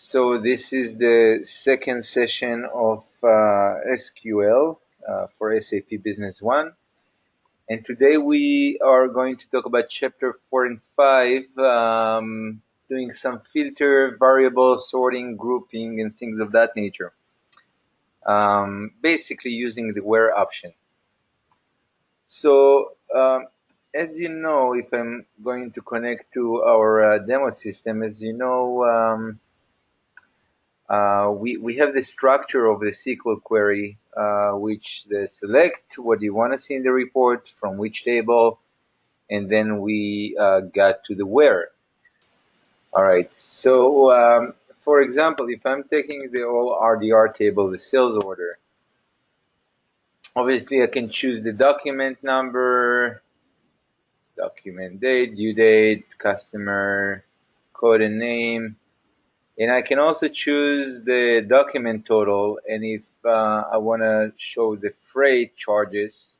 So this is the second session of SQL for SAP Business One. And today we are going to talk about chapter 4 and 5, doing some filter, variable sorting, grouping, and things of that nature. Basically using the where option. So as you know, if I'm going to connect to our demo system, as you know, we have the structure of the SQL query, which the select what you want to see in the report, from which table, and then we got to the where. All right, so for example, if I'm taking the old RDR table, the sales order, obviously I can choose the document number, document date, due date, customer, code and name. And I can also choose the document total, and if I want to show the freight charges,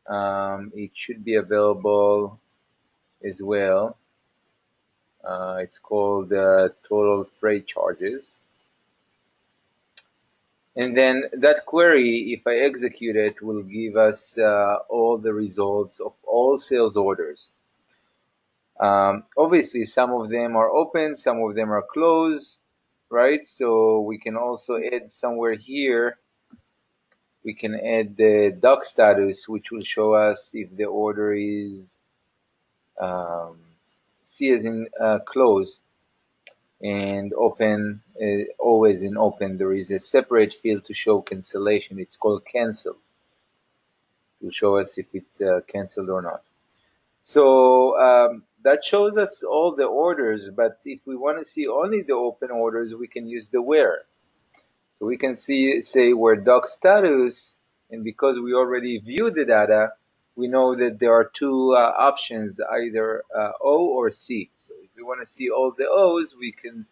it should be available as well. It's called total freight charges. And then that query, if I execute it, will give us all the results of all sales orders. Obviously, some of them are open, some of them are closed, right? So we can also add somewhere here, we can add the doc status, which will show us if the order is C as in closed, and open, always in open. There is a separate field to show cancellation. It's called cancel. It will show us if it's canceled or not. So that shows us all the orders, but if we want to see only the open orders, we can use the where. So we can say where doc status, and because we already viewed the data, we know that there are two options, either O or C. So if we want to see all the O's, we can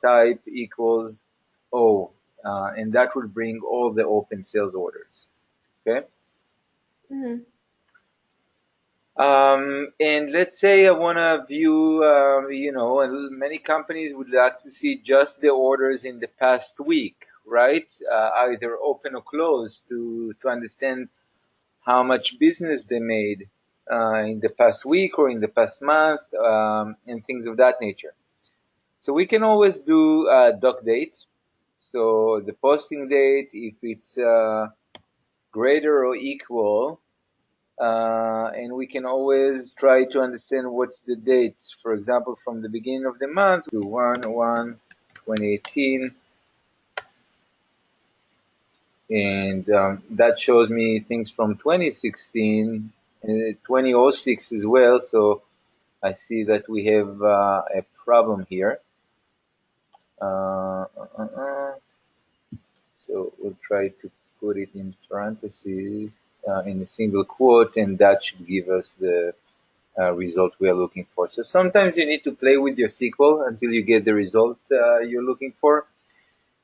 type equals O, and that will bring all the open sales orders. Okay. Mm-hmm. And let's say I want to view, and many companies would like to see just the orders in the past week, right? Either open or closed to understand how much business they made in the past week or in the past month, and things of that nature. So we can always do doc date. So the posting date, if it's greater or equal, and we can always try to understand what's the date. For example, from the beginning of the month to 1/1/2018, and that shows me things from 2016, 2006 as well. So I see that we have a problem here. So we'll try to put it in parentheses in a single quote, and that should give us the result we are looking for. So sometimes you need to play with your SQL until you get the result you're looking for.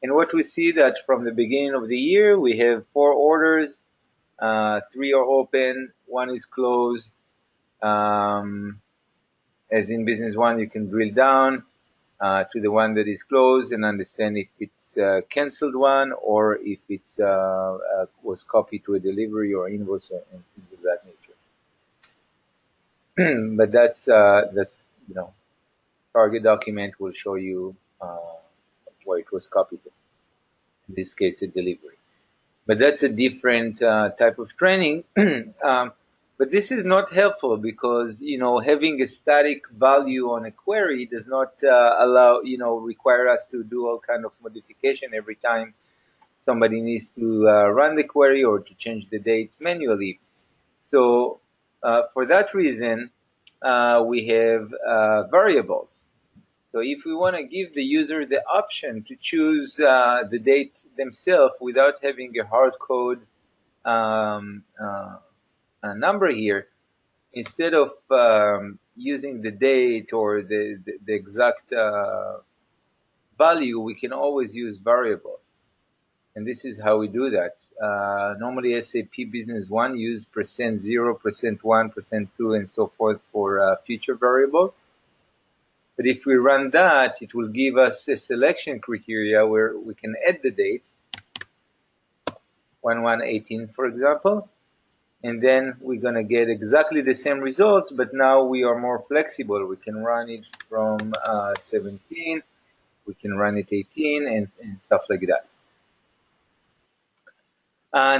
And what we see that from the beginning of the year, we have 4 orders, 3 are open, 1 is closed. As in Business One, you can drill down to the one that is closed and understand if it's a canceled one or if it's was copied to a delivery or invoice and things of that nature. But that's target document will show you where it was copied. In this case, a delivery. But that's a different type of training. But this is not helpful because having a static value on a query does not require us to do all kind of modification every time somebody needs to run the query or to change the date manually. So for that reason, we have variables. So if we want to give the user the option to choose the date themselves without having a hard code a number here, instead of using the date or the exact value, we can always use variable. And this is how we do that. Normally SAP Business One use %0, %1, %2, and so forth for future variable. But if we run that, it will give us a selection criteria where we can add the date, 1118, for example, and then we're going to get exactly the same results, but now we are more flexible. We can run it from 17, we can run it 18, and stuff like that.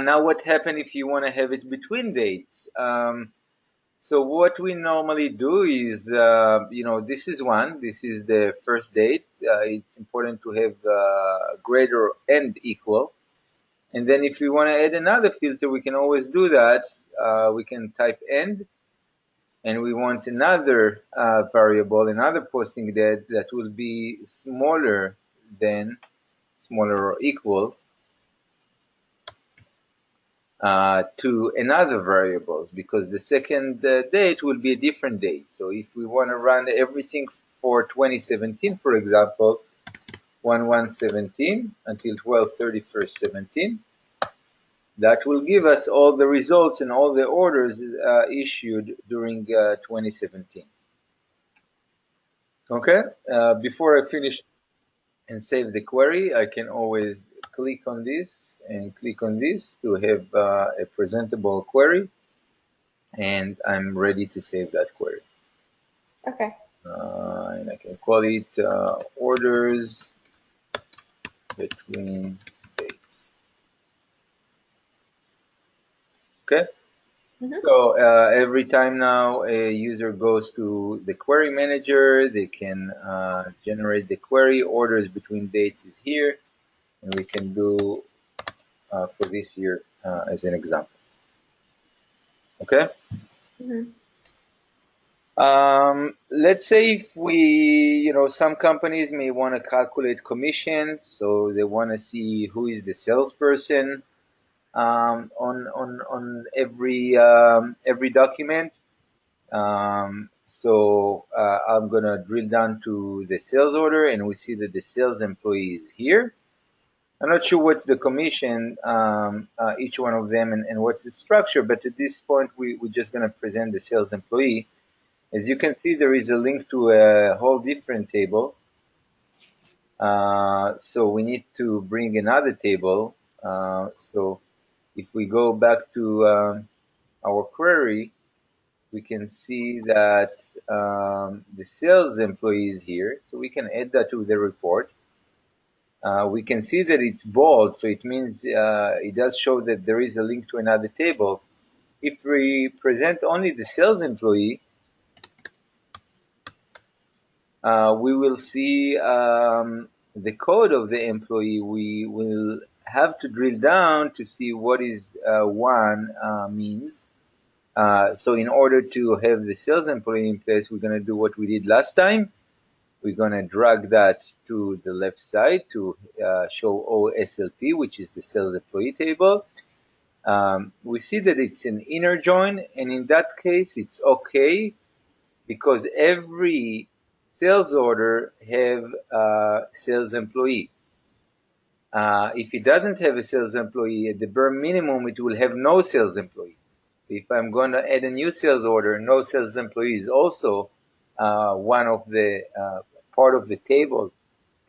Now what happens if you want to have it between dates? So what we normally do is, this is one. This is the first date. It's important to have greater and equal. And then if we want to add another filter, we can always do that. We can type end, and we want another variable, another posting date that will be smaller or equal to another variables, because the second date will be a different date. So if we want to run everything for 2017, for example, 1117 until 12/31/17, that will give us all the results and all the orders issued during 2017. Okay, before I finish and save the query, I can always click on this and click on this to have a presentable query, and I'm ready to save that query. Okay. And I can call it orders between dates. Okay. So every time now a user goes to the query manager, they can generate the query. Orders between dates is here, and we can do for this year as an example. Okay. Let's say if we, some companies may want to calculate commissions, so they want to see who is the salesperson on every document. So I'm gonna drill down to the sales order, and we see that the sales employee is here. I'm not sure what's the commission, each one of them, and what's the structure, but at this point we're just gonna present the sales employee. As you can see, there is a link to a whole different table. So we need to bring another table. So if we go back to our query, we can see that the sales employee is here. So we can add that to the report. We can see that it's bold, so it means it does show that there is a link to another table. If we present only the sales employee, we will see the code of the employee. We will have to drill down to see what is one means. So in order to have the sales employee in place, we're going to do what we did last time. We're going to drag that to the left side to show OSLP, which is the sales employee table. We see that it's an inner join, and in that case, it's okay, because every sales order have a sales employee. If it doesn't have a sales employee, at the bare minimum, it will have no sales employee. If I'm going to add a new sales order, no sales employee is also one of the part of the table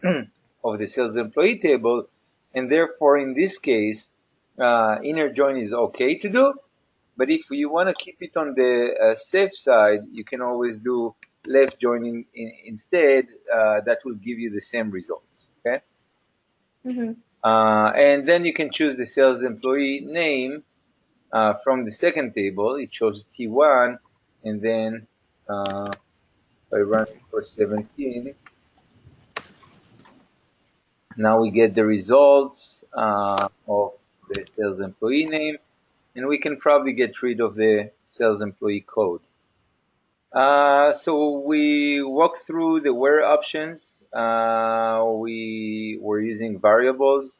of the sales employee table, and therefore in this case, inner join is okay to do. But if you want to keep it on the safe side, you can always do left join instead. That will give you the same results. Okay. And then you can choose the sales employee name from the second table. It shows T1, and then I run it for 17. Now we get the results of the sales employee name, and we can probably get rid of the sales employee code. So we walk through the where options. We were using variables.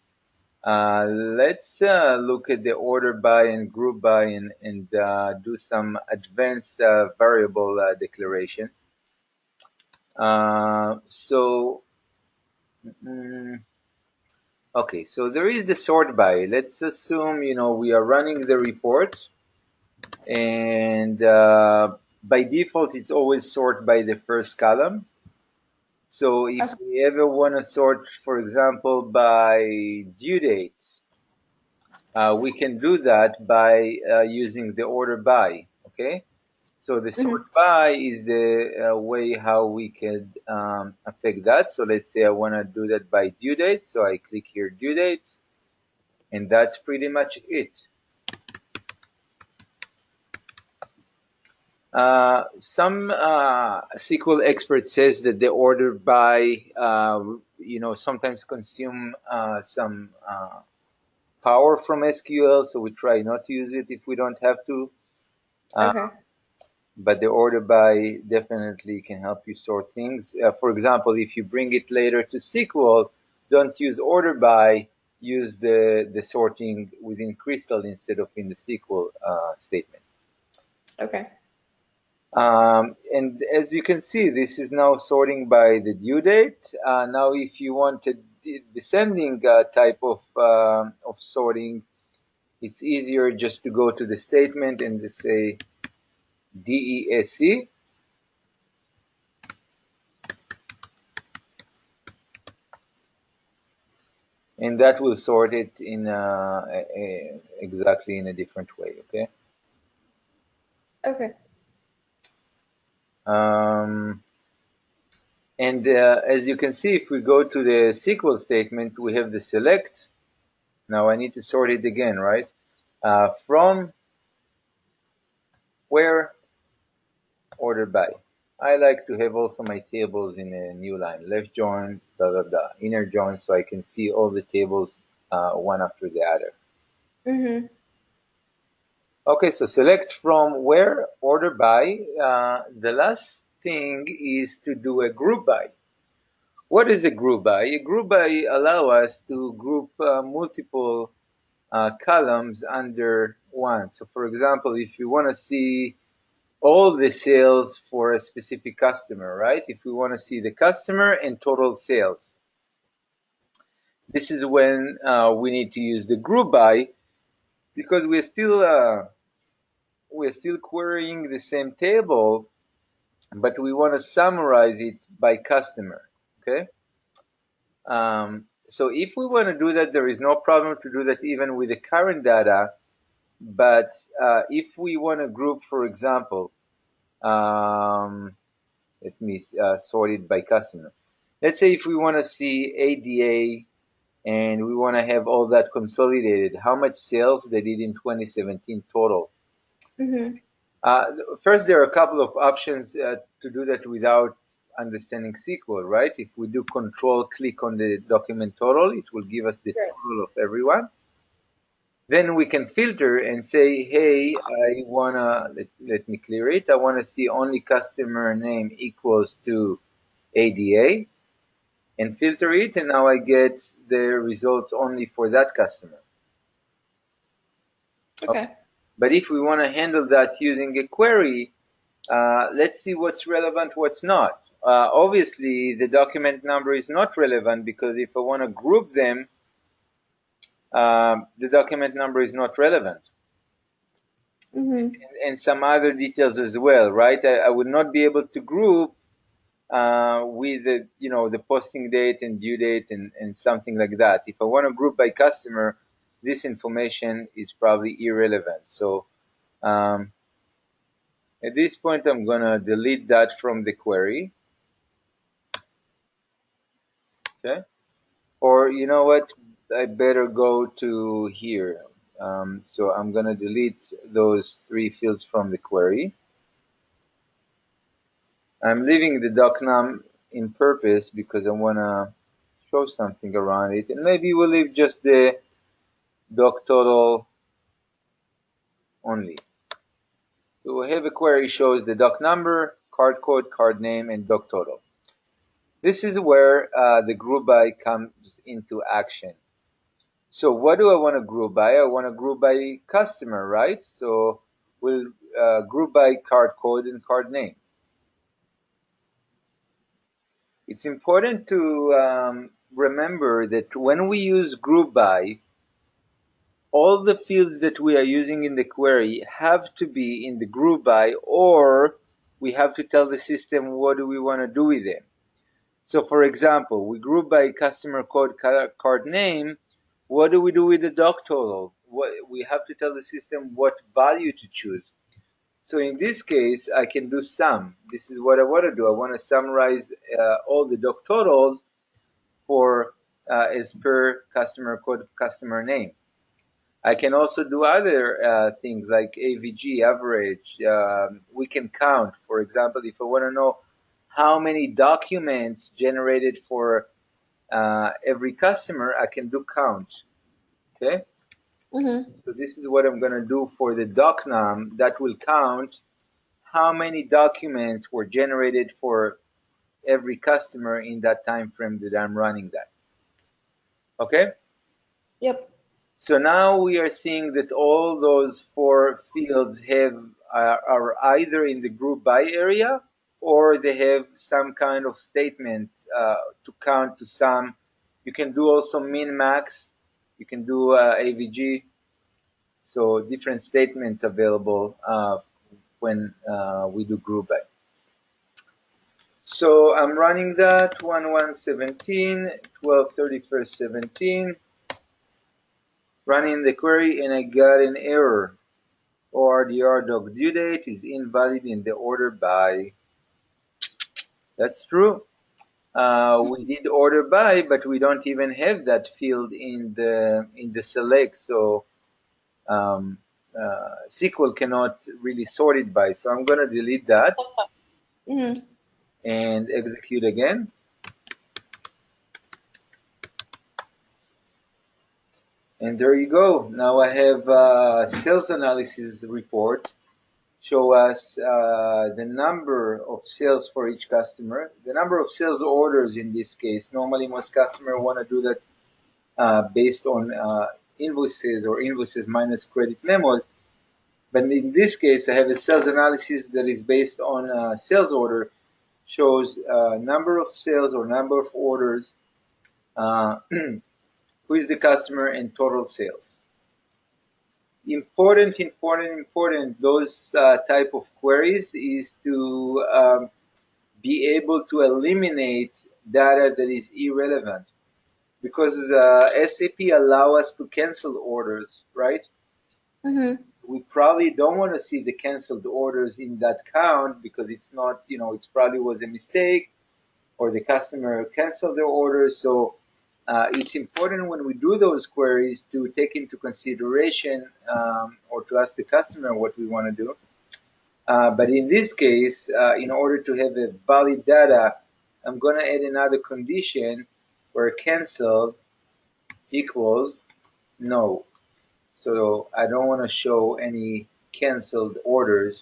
Let's look at the order by and group by and do some advanced variable declaration. Okay, so there is the sort by. Let's assume, we are running the report, and by default, it's always sort by the first column. So if Okay. we ever want to sort, for example, by due date, we can do that by using the order by. Okay. So the sort Mhm. by is the way how we could affect that. So let's say I want to do that by due date. So I click here due date, and that's pretty much it. Some SQL expert says that the order by, sometimes consume some power from SQL, so we try not to use it if we don't have to. Uh, Okay. but the order by definitely can help you sort things. For example, if you bring it later to SQL, don't use order by, use the sorting within Crystal instead of in the SQL statement. Okay. And as you can see, this is now sorting by the due date. Now, if you want a descending type of sorting, it's easier just to go to the statement and to say DESC, and that will sort it in exactly in a different way. Okay. Okay. Um, and as you can see, if we go to the SQL statement, we have the select. Now I need to sort it again, right? From where order by. I like to have also my tables in a new line, left join, blah, blah, blah, inner join, so I can see all the tables one after the other. Mhm. Okay, so select from where, order by. The last thing is to do a group by. What is a group by? A group by allow us to group multiple columns under one. So for example, if you want to see all the sales for a specific customer, right? If we want to see the customer and total sales, this is when we need to use the group by, because we're still querying the same table, but we want to summarize it by customer. Okay. So if we want to do that, there is no problem to do that even with the current data. But if we want to group, for example, um, let me sort it by customer. Let's say if we want to see ADA and we want to have all that consolidated, how much sales they did in 2017 total. Mhm. Uh, First, there are a couple of options to do that without understanding SQL, right? If we do control click on the document total, it will give us the Right. total of everyone. Then we can filter and say, hey, I wanna, let me clear it. I wanna see only customer name equals to ADA, and filter it, and now I get the results only for that customer. Okay. Okay. But if we want to handle that using a query, let's see what's relevant, what's not. Obviously, the document number is not relevant because if I want to group them, the document number is not relevant. Mhm. And some other details as well, right? I would not be able to group with the posting date and due date and something like that. If I want to group by customer, this information is probably irrelevant. So at this point, I'm gonna delete that from the query. Okay. Or you know what? I better go to here. So I'm gonna delete those three fields from the query. I'm leaving the docnum in purpose because I wanna show something around it, and maybe we'll leave just the doc total only. So we have a query shows the doc number, card code, card name, and doc total. This is where the group by comes into action. So what do I want to group by? I want to group by customer, right? So we'll group by card code and card name. It's important to remember that when we use group by, all the fields that we are using in the query have to be in the group by, or we have to tell the system what do we want to do with them. So for example, we group by customer code card name. What do we do with the doc total? We have to tell the system what value to choose. So in this case, I can do sum. This is what I want to do. I want to summarize all the doc totals for as per customer code, customer name. I can also do other things like AVG, average. We can count. For example, if I want to know how many documents generated for every customer, I can do count. Okay. So this is what I'm going to do for the docnum. That will count how many documents were generated for every customer in that time frame that I'm running that. Okay. Yep. So now we are seeing that all those four fields are either in the group by area, or they have some kind of statement to count to sum. You can do also min max. You can do AVG. So different statements available when we do group by. So I'm running that 1117, 1231st17, running the query, and I got an error. ORDR doc due date is invalid in the order by. That's true. We did order by, but we don't even have that field in the select. So SQL cannot really sort it by. So I'm going to delete that and execute again. And there you go. Now I have a sales analysis report. Show us the number of sales for each customer, the number of sales orders in this case. Normally, most customers want to do that based on invoices or invoices minus credit memos. But in this case, I have a sales analysis that is based on sales order, shows number of sales or number of orders, who is the customer, and total sales. Important, those type of queries is to be able to eliminate data that is irrelevant, because SAP allow us to cancel orders, right? We probably don't want to see the canceled orders in that count because it's not, it probably was a mistake or the customer canceled their order. So it's important when we do those queries to take into consideration or to ask the customer what we want to do. But in this case, in order to have a valid data, I'm going to add another condition where cancel equals no. So I don't want to show any canceled orders.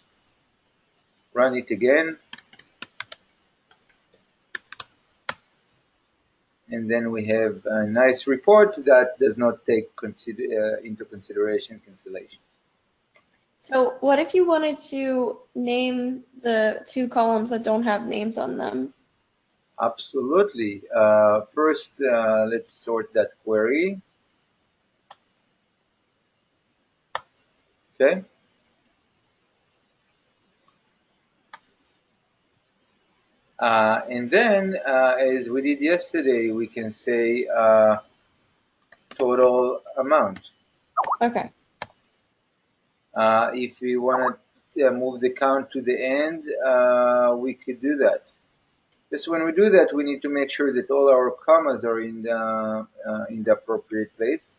Run it again. And then we have a nice report that does not take into consideration cancellation. So what if you wanted to name the two columns that don't have names on them? Absolutely. First, let's sort that query. Okay. And then, as we did yesterday, we can say total amount. Okay. If we want to move the count to the end, we could do that. Just when we do that, we need to make sure that all our commas are in the appropriate place.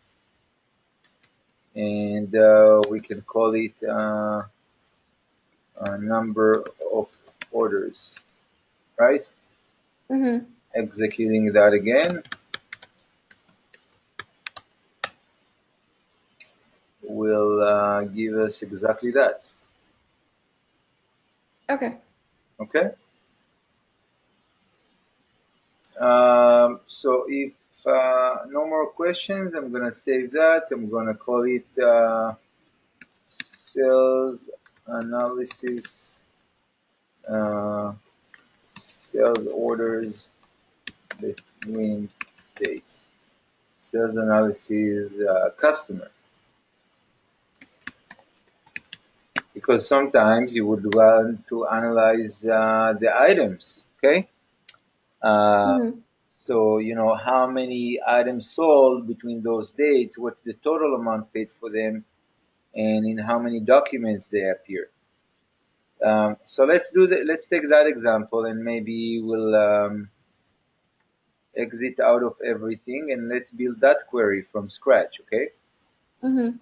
And we can call it a number of orders, right? Executing that again will give us exactly that. Okay. Okay. So if no more questions, I'm gonna save that. I'm gonna call it sales analysis, sales orders between dates, sales analysis customer. Because sometimes you would want to analyze the items, okay? Uh, Mm-hmm. so, how many items sold between those dates, what's the total amount paid for them, and in how many documents they appear. So let's take that example, and maybe we'll exit out of everything and let's build that query from scratch, okay? Mm-hmm.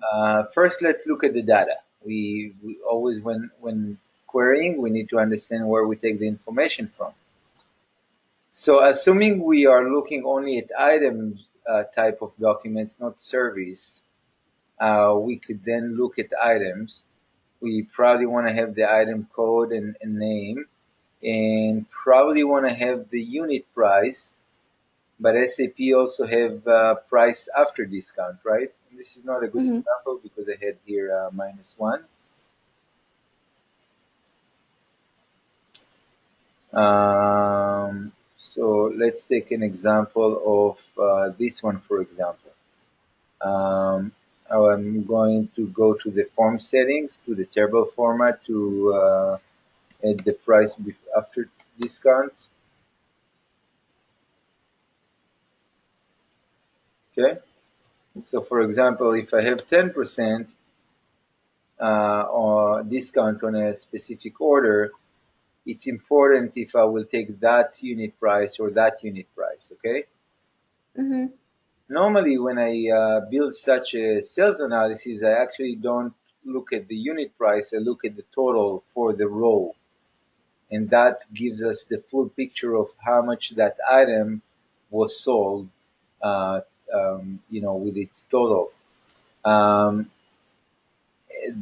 First, let's look at the data. We always, when querying, we need to understand where we take the information from. So assuming we are looking only at items type of documents, not service, we could then look at items. We probably want to have the item code and name, and probably want to have the unit price. But SAP also have price after discount, right? And this is not a good Mm-hmm. example because I had here -1. So let's take an example of this one, for example. Um, I'm going to go to the form settings, to the table format, to add the price after discount. Okay. So for example, if I have 10% or discount on a specific order, it's important if I will take that unit price or that unit price, okay? Mm-hmm. Normally, when I build such a sales analysis, I actually don't look at the unit price, I look at the total for the row. And that gives us the full picture of how much that item was sold, uh, with its total. Um,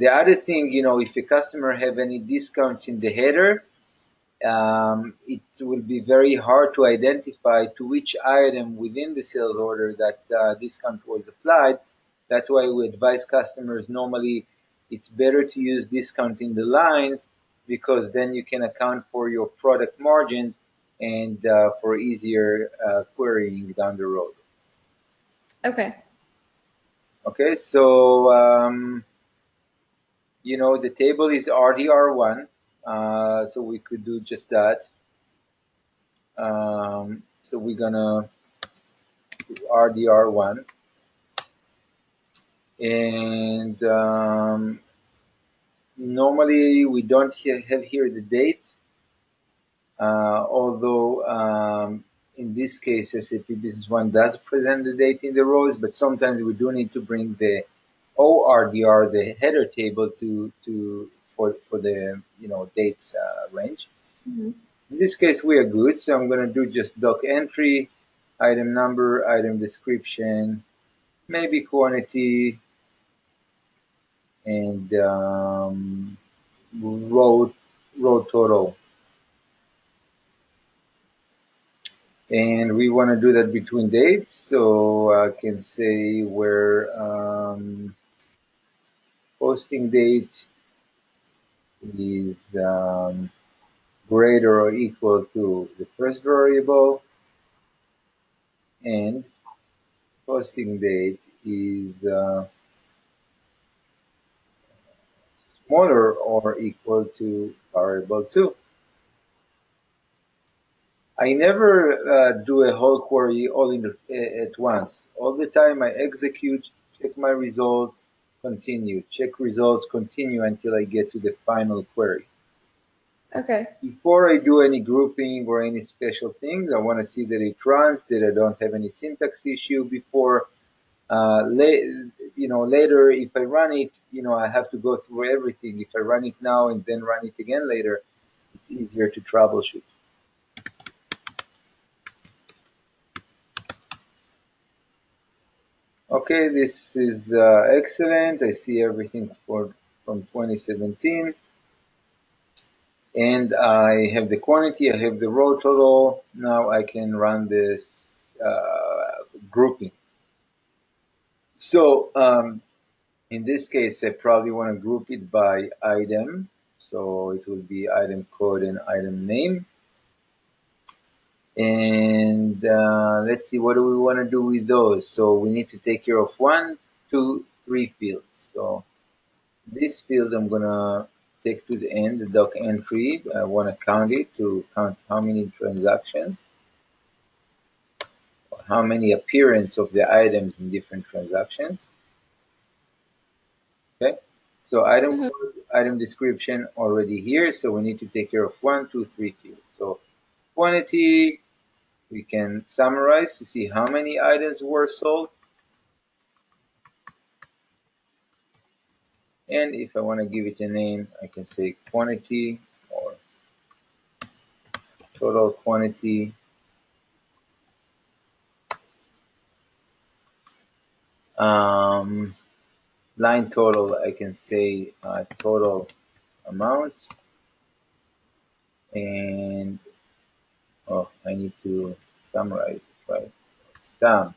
the other thing, if a customer have any discounts in the header, it will be very hard to identify to which item within the sales order that discount was applied. That's why we advise customers normally it's better to use discount in the lines because then you can account for your product margins and for easier querying down the road. Okay. Okay, so the table is RDR1, so we could do just that. So we're gonna RDR1, and normally we don't have here the dates, although in this case SAP Business One does present the date in the rows, but sometimes we do need to bring the ORDR, the header table, for the dates range. Mm-hmm. In this case we are good, so I'm going to do just doc entry, item number, item description, maybe quantity, and row total. And we want to do that between dates, so I can say where posting date is greater or equal to the first variable, and posting date is smaller or equal to variable 2. I never do a whole query all at once. All the time I execute, check my results, continue, check results, continue until I get to the final query. Okay. Before I do any grouping or any special things, I want to see that it runs, that I don't have any syntax issue before. Later, if I run it, I have to go through everything. If I run it now and then run it again later, it's easier to troubleshoot. Okay, this is excellent. I see everything from 2017. And I have the quantity, I have the row total. Now I can run this grouping. So in this case, I probably want to group it by item. So it will be item code and item name. And let's see, what do we want to do with those? So we need to take care of 1, 2, 3 fields. So this field I'm gonna take to the end, the doc entry. I want to count it to count how many transactions. how many appearance of the items in different transactions. Okay, so item Mm-hmm. code, item description already here, so we need to take care of 1, 2, 3 fields. So quantity, we can summarize to see how many items were sold. And if I want to give it a name, I can say quantity or total quantity. Line total, I can say total amount. And oh, I need to summarize it, right? So sum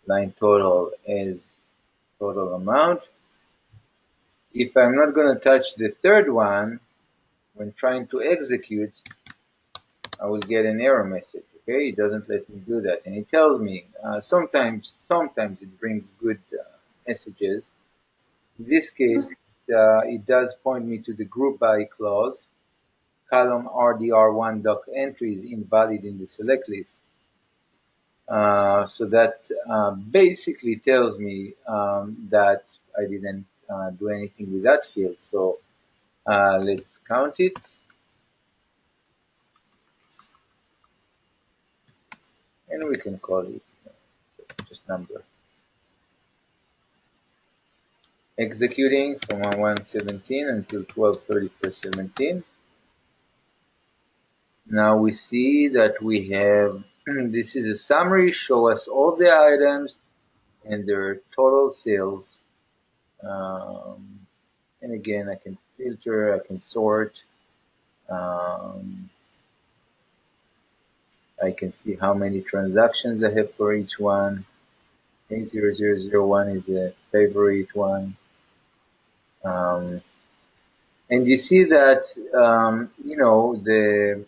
line total is total amount. If I'm not going to touch the third one, when trying to execute, I will get an error message. Okay, it doesn't let me do that, and it tells me sometimes it brings good messages. In this case, it does point me to the group by clause. Column RDR1 doc entry is invalid in the select list. So that basically tells me that I didn't do anything with that field. So let's count it. And we can call it just number. Executing from 117 until 12:30 per 17. Now we see that we have, this is a summary, show us all the items and their total sales. And again, I can filter, I can sort. I can see how many transactions I have for each one. A0001 is a favorite one. And you see that, you know, the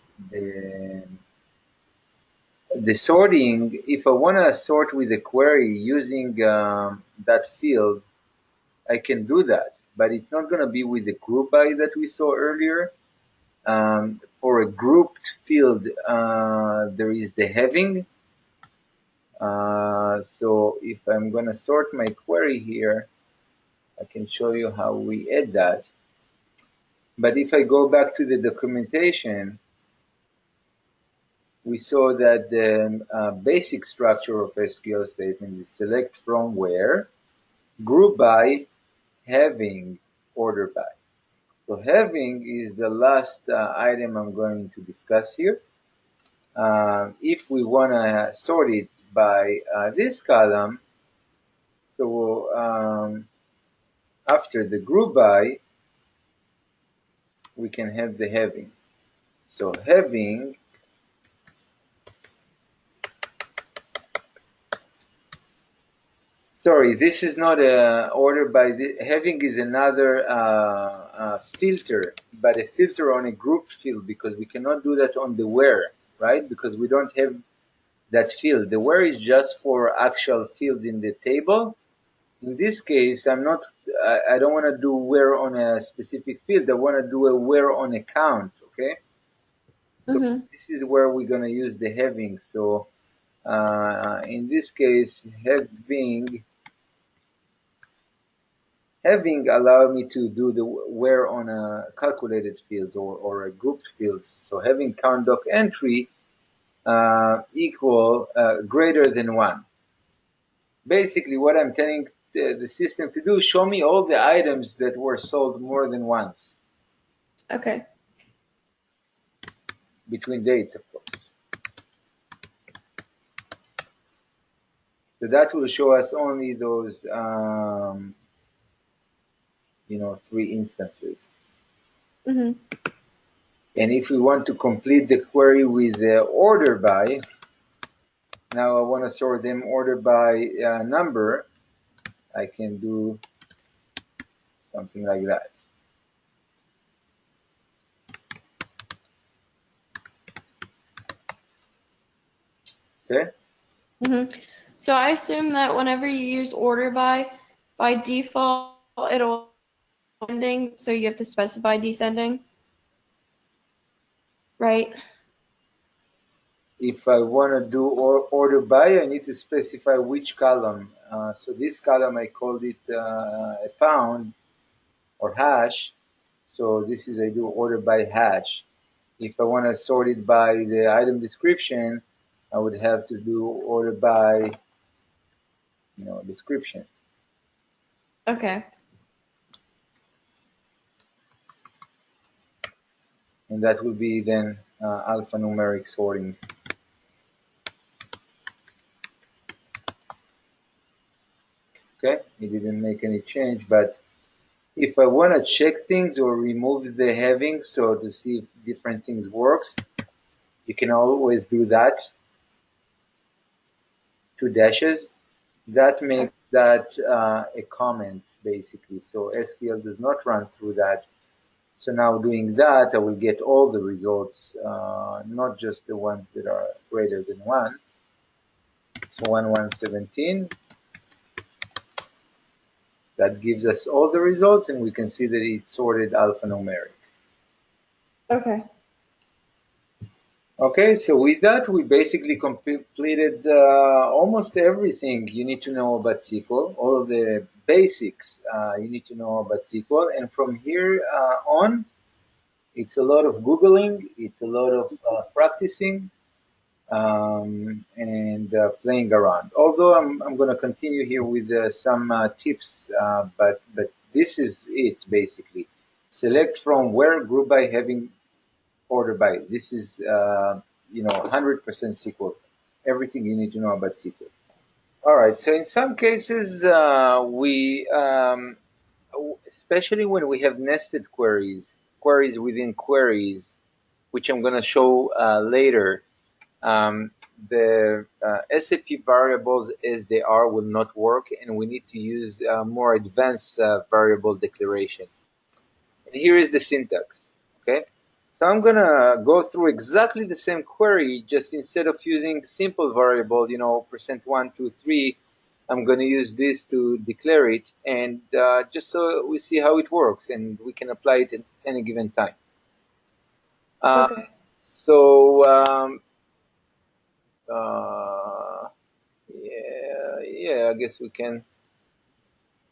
sorting, if I want to sort with a query using that field, I can do that, but it's not going to be with the group by that we saw earlier. For a grouped field, there is the having. So if I'm going to sort my query here, I can show you how we add that. But if I go back to the documentation, we saw that the basic structure of SQL statement is select from where, group by, having, order by. So having is the last item I'm going to discuss here. If we want to sort it by this column, so after the group by, we can have the having. So having, sorry, this is not a order by, having is another filter, but a filter on a group field, because we cannot do that on the where, right? Because we don't have that field. The where is just for actual fields in the table. In this case, I don't want to do where on a specific field. I want to do a where on a count, okay? So Mm-hmm. this is where we're going to use the having. So in this case, having allowed me to do the where on a calculated fields or a grouped fields. So having count doc entry equal greater than 1. Basically, what I'm telling the system to do, show me all the items that were sold more than once, Okay. between dates, of course. So that will show us only those, you know, 3 instances. Mm-hmm. And if we want to complete the query with the order by, now I want to sort them order by number, I can do something like that. Okay? Mm-hmm. So I assume that whenever you use order by default, it'll ending, so you have to specify descending, right? if I want to do order by, I need to specify which column. So this column, I called it a pound or hash. So this is, I do order by hash. If I want to sort it by the item description, I would have to do order by, description. Okay. And that will be then alphanumeric sorting. Okay, it didn't make any change, but if I want to check things or remove the having, so to see if different things works, you can always do that. 2 dashes. That makes that a comment basically. So SQL does not run through that. So now doing that, I will get all the results, not just the ones that are greater than 1. So 1117. That gives us all the results, and we can see that it's sorted alphanumeric. Okay. Okay, so with that, we basically completed almost everything you need to know about SQL, all of the basics you need to know about SQL. And from here on, it's a lot of Googling, it's a lot of practicing, and playing around. Although I'm going to continue here with some tips, but this is it basically. Select from where, group by, having, order by. This is 100% SQL. Everything you need to know about SQL. All right. So in some cases, we especially when we have nested queries, queries within queries, which I'm going to show later. The SAP variables as they are will not work, and we need to use more advanced variable declaration. And here is the syntax. Okay, so I'm gonna go through exactly the same query, just instead of using simple variable, %123, I'm gonna use this to declare it, and just so we see how it works, and we can apply it at any given time. Okay. So yeah, I guess we can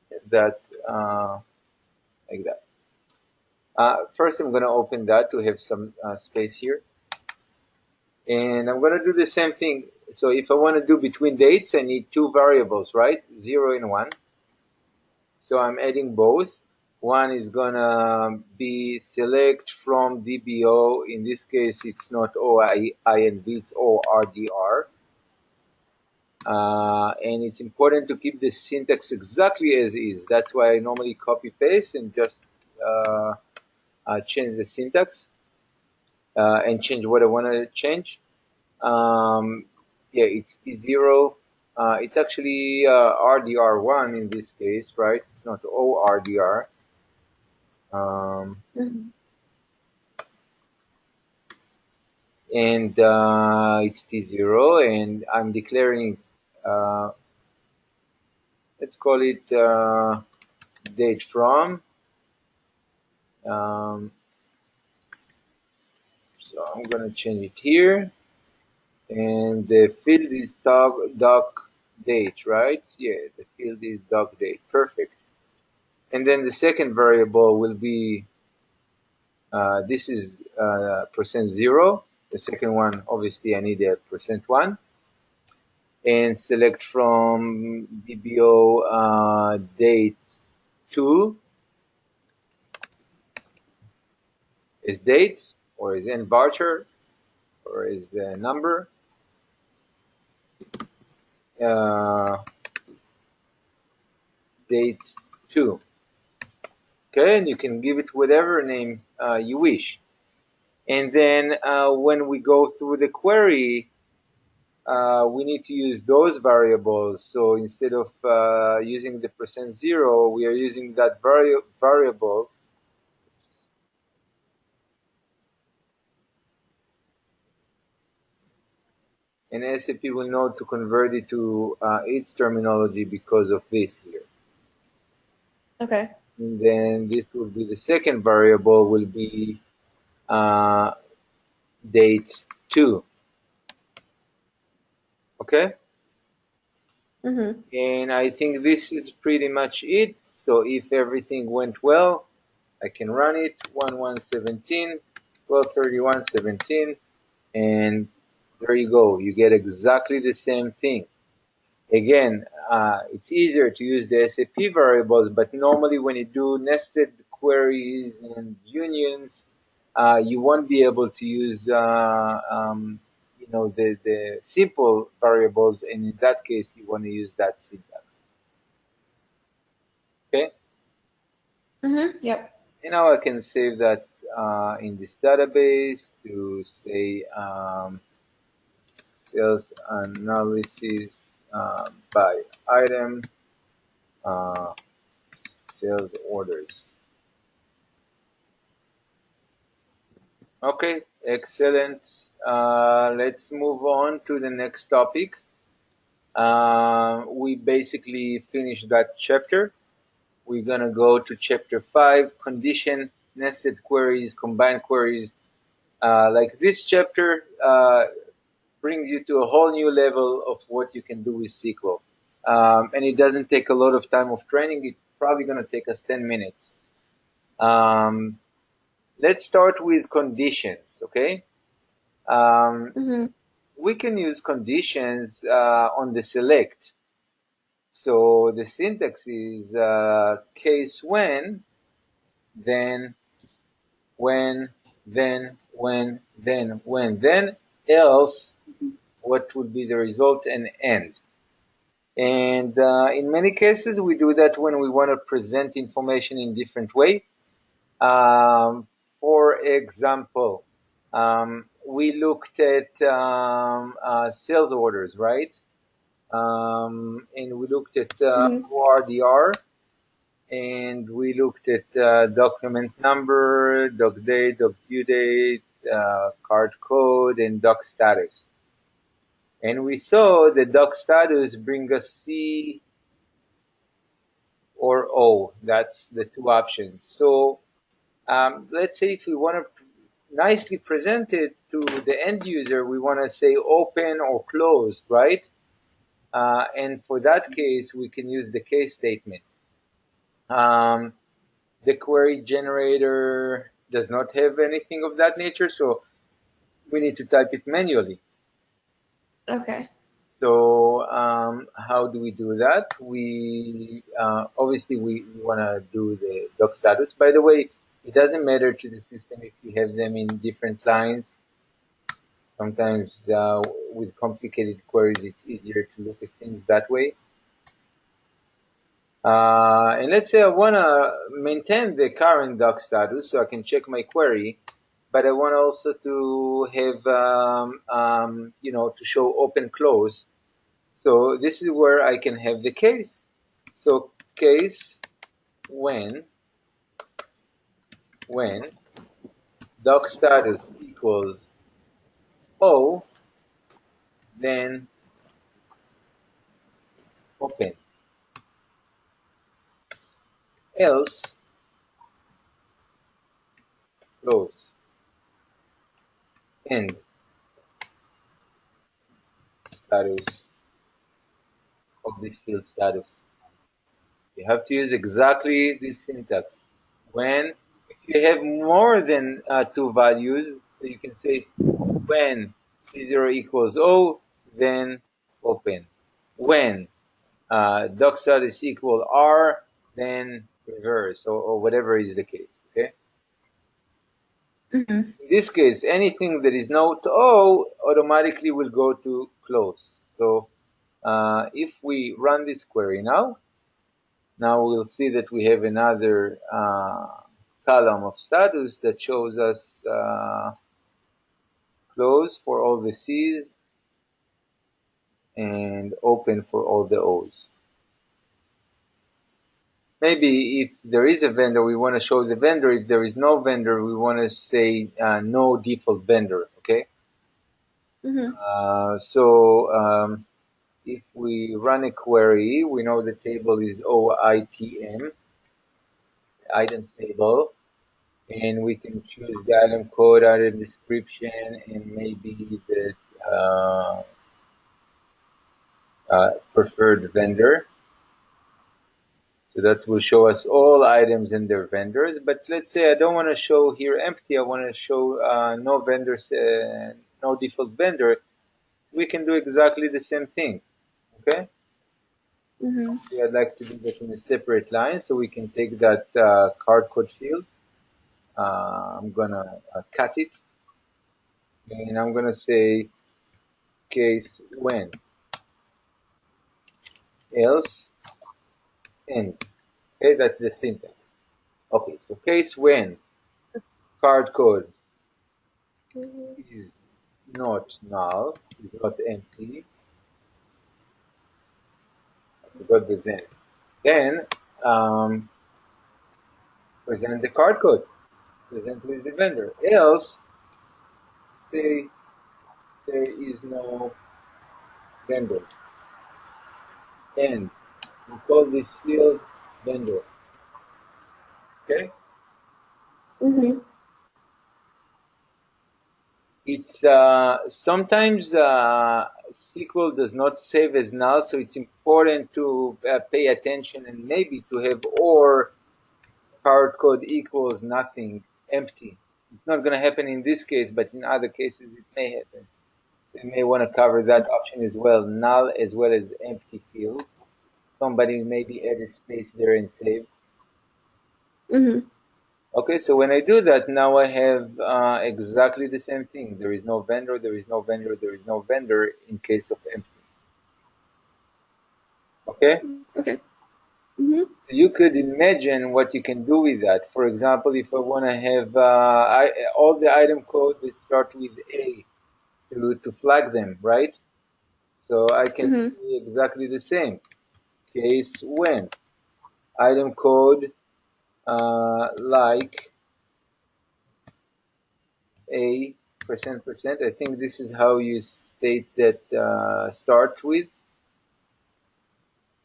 get that like that. First, I'm going to open that to have some space here. And I'm going to do the same thing. So if I want to do between dates, I need 2 variables, right? 0 and 1. So I'm adding both. One is going to be select from DBO. In this case, it's not OINV, it's ORDR. And it's important to keep the syntax exactly as is. That's why I normally copy paste and just change the syntax and change what I want to change. Yeah, it's T0. It's actually RDR1 in this case, right? It's not ORDR. Mhm. And it's T0, and I'm declaring, let's call it date from. So I'm going to change it here. And the field is doc date, right? Yeah, the field is doc date. Perfect. And then the second variable will be, this is %0. The second one, obviously, I need a %1. And select from DBO date 2 is date, or is n voucher, or is a number. Uh, date 2. Okay, and you can give it whatever name you wish. And then when we go through the query, we need to use those variables. So instead of using the %0, we are using that variable. And SAP will know to convert it to its terminology because of this here. Okay. And then this will be the second variable, will be date 2. Okay, Mm-hmm. and I think this is pretty much it. So if everything went well, I can run it 1117, 1231, 17, and there you go. You get exactly the same thing. Again, it's easier to use the SAP variables, but normally when you do nested queries and unions, you won't be able to use the simple variables, and in that case, you want to use that syntax. Okay, Mm-hmm. Yep. and now I can save that in this database to say sales analysis by item. Uh, Sales orders. Okay, excellent. Let's move on to the next topic. We basically finished that chapter. We're gonna go to chapter 5, condition, nested queries, combined queries. Like this chapter brings you to a whole new level of what you can do with SQL. And it doesn't take a lot of time of training. It's probably gonna take us 10 minutes. Um, let's start with conditions, okay? Um, Mm-hmm. we can use conditions on the select. So the syntax is case then, when, then, else, what would be the result, and end. And in many cases, we do that when we want to present information in different way. For example, we looked at sales orders, right? And we looked at Mm-hmm. ORDR, and we looked at document number, doc date, doc due date, card code, and doc status. And we saw the doc status bring us C or O. That's the two options. So let's say if we want to nicely present it to the end user, we want to say open or closed, right? And for that case, we can use the case statement. Um, the query generator does not have anything of that nature, so we need to type it manually. Okay. So how do we do that? We obviously we want to do the doc status. By the way, it doesn't matter to the system if you have them in different lines. Sometimes with complicated queries, it's easier to look at things that way. And let's say I want to maintain the current doc status so I can check my query, but I want also to have, to show open close. So this is where I can have the case. So case when doc status equals O, then open. Else close. End status of this field status. You have to use exactly this syntax. When, if you have more than two values, so you can say when C0 equals O, then open. When doc status equal R, then reverse, or whatever is the case. Okay. Mm-hmm. In this case, anything that is not O automatically will go to close. So if we run this query now we'll see that we have another column of status that shows us close for all the C's and open for all the O's. Maybe if there is a vendor, we want to show the vendor. If there is no vendor, we want to say no default vendor, okay? Mm-hmm. So if we run a query, we know the table is OITM, items table, and we can choose the item code, item description, and maybe the preferred vendor. So that will show us all items and their vendors. But let's say I don't want to show here empty. I want to show no vendors, no default vendor. We can do exactly the same thing. Okay. Mhm. I'd like to do that in a separate line, so we can take that card code field. I'm gonna cut it, and I'm gonna say case when, else, end. Okay, that's the syntax. Okay, so case when card code is not null, is not empty. I forgot the then. Then present the card code. Present with the vendor. Else, say there is no vendor. End. We call this field vendor. Okay. Mhm. It's sometimes SQL does not save as null, so it's important to pay attention and maybe to have or card code equals nothing, empty. It's not going to happen in this case, but in other cases it may happen. So you may want to cover that option as well, null as well as empty field. Somebody maybe add a space there and save. Mhm. Okay, so when I do that, now I have exactly the same thing. There is no vendor, there is no vendor, there is no vendor in case of empty. Okay? Okay. Mhm. You could imagine what you can do with that. For example, if I want to have all the item code that start with A to flag them, right? So I can Mhm. do exactly the same. Case when item code like A %%. I think this is how you state that start with.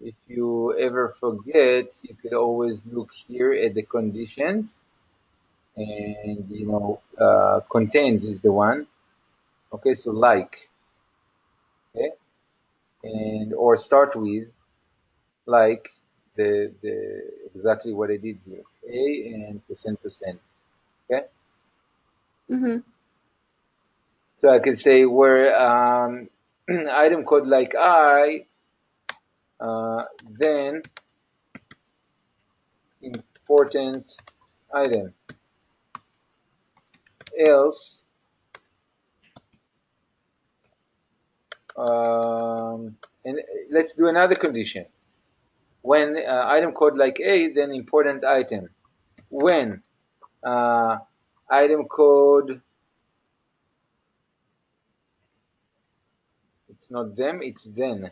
If you ever forget, you could always look here at the conditions, and contains is the one. Okay, so like, okay, and or start with like the exactly what I did here, A and %%. Okay, Mhm. so I could say where item code like I, then important item, else and let's do another condition. When item code like A, then important item. When uh, item code, it's not them, it's then.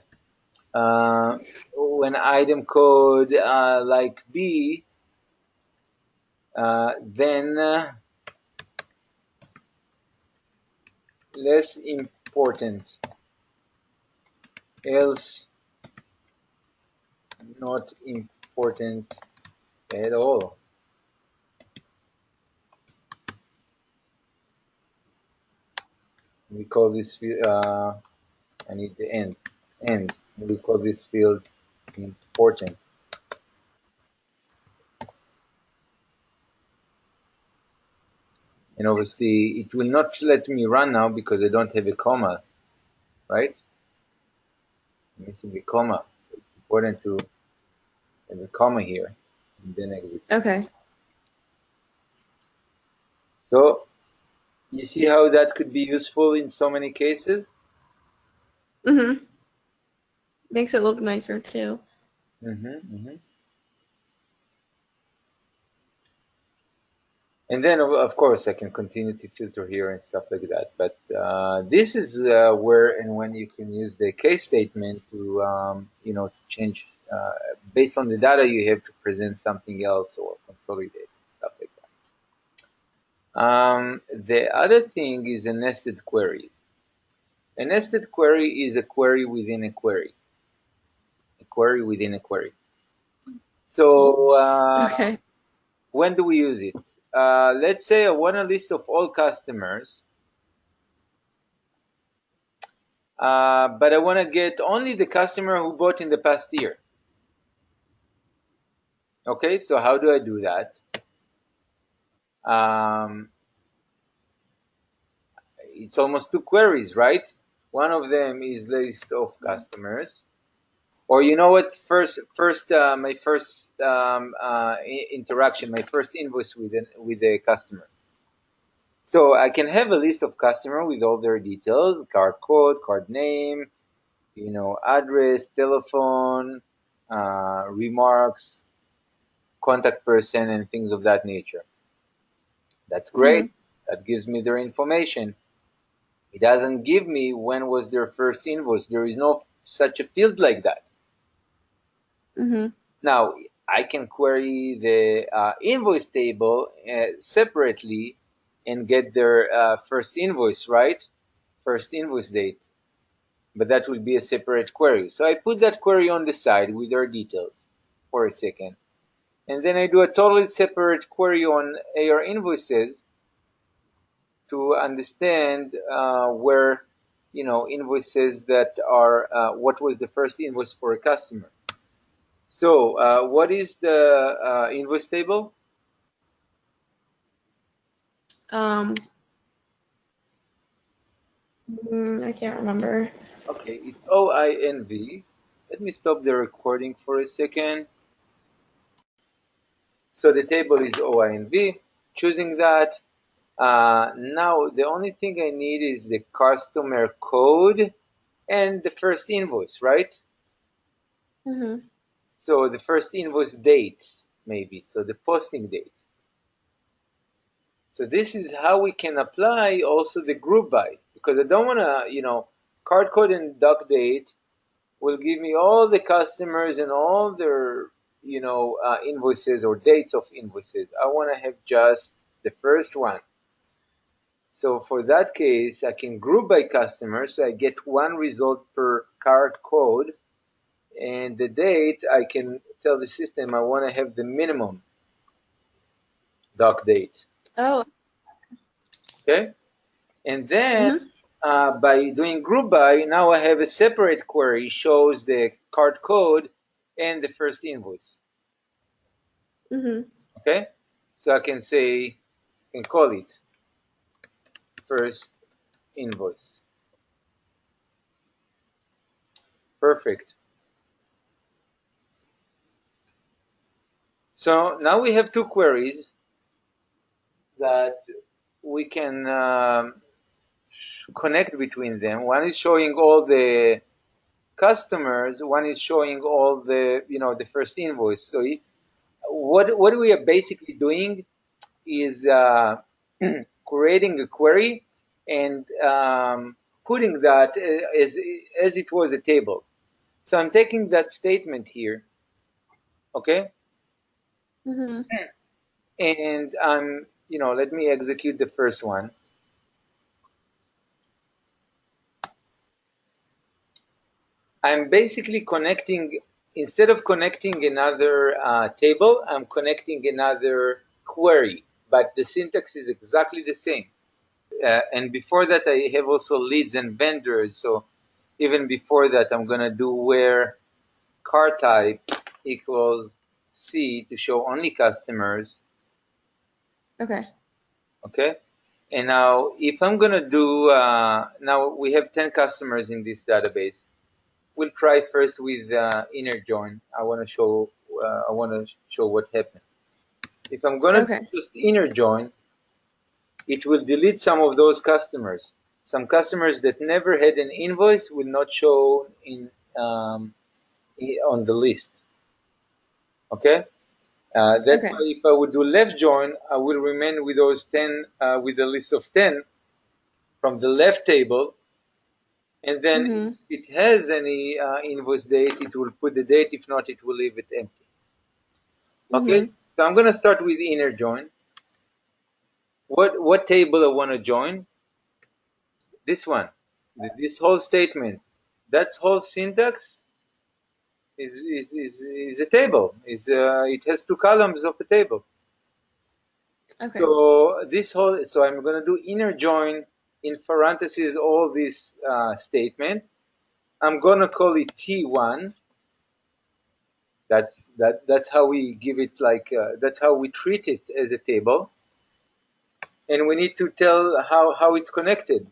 When item code like B, then less important, else not important at all. We call this I need the end. End. We call this field important. And obviously, it will not let me run now because I don't have a comma, right? I'm missing a comma. So it's important to have a comma here and then execute. Okay. So you see how that could be useful in so many cases? Mhm. Makes it look nicer too. Mm-hmm. And then, of course, I can continue to filter here and stuff like that. But this is where and when you can use the case statement to, to change based on the data you have to present something else or consolidate stuff like that. The other thing is a nested queries. A nested query is a query within a query, a query within a query. So Okay. when do we use it? Let's say I want a list of all customers but I want to get only the customer who bought in the past year. Okay, so how do I do that? Um, it's almost two queries, right? One of them is list of customers, or you know what? My first interaction, my first invoice with a customer. So I can have a list of customer with all their details, card code, card name, address, telephone, remarks, contact person, and things of that nature. That's great. Mhm. That gives me their information. It doesn't give me when was their first invoice. There is no such a field like that. Mhm. Now, I can query the invoice table separately and get their first invoice, right? First invoice date. But that will be a separate query. So I put that query on the side with their details for a second. And then I do a totally separate query on AR invoices to understand where, invoices that are, what was the first invoice for a customer. So what is the invoice table? Um, I can't remember. Okay, it's OINV. Let me stop the recording for a second. So the table is OINV. Choosing that. Now the only thing I need is the customer code and the first invoice, right? Mhm. So the first invoice date, maybe. So the posting date. So this is how we can apply also the group by, because I don't want to, card code and doc date will give me all the customers and all their, invoices or dates of invoices. I want to have just the first one. So for that case, I can group by customers. So I get one result per card code, and the date I can tell the system I want to have the minimum doc date. Oh. Okay, and then Mhm. by doing group by, now I have a separate query shows the card code and the first invoice. Mhm. Okay, so I can say, can call it first invoice. Perfect. So now we have two queries that we can connect between them. One is showing all the customers, one is showing all the, the first invoice. So what we are basically doing is creating a query and putting that as it was a table. So I'm taking that statement here, okay, Mhm. and I'm, let me execute the first one. I'm basically connecting, instead of connecting another table, I'm connecting another query, but the syntax is exactly the same. And before that, I have also leads and vendors. So even before that, I'm going to do where car type equals C to show only customers. Okay. Okay. And now if I'm going to do, now we have 10 customers in this database. We'll try first with inner join. I want to show what happened. If I'm going to Okay. just inner join, it will delete some of those customers. Some customers that never had an invoice will not show um, on the list. Okay, that's Okay. why if I would do left join, I will remain with those 10, with a list of 10 from the left table, and then if Mhm. it has any invoice date, it will put the date. If not, it will leave it empty. Okay, Mhm. so I'm going to start with inner join. What table I want to join? This one, this whole statement. That's whole syntax is a table. It has two columns of a table. Okay. So I'm going to do inner join in parentheses all this statement. I'm gonna call it T1. That's how we give it, like that's how we treat it as a table, and we need to tell how it's connected.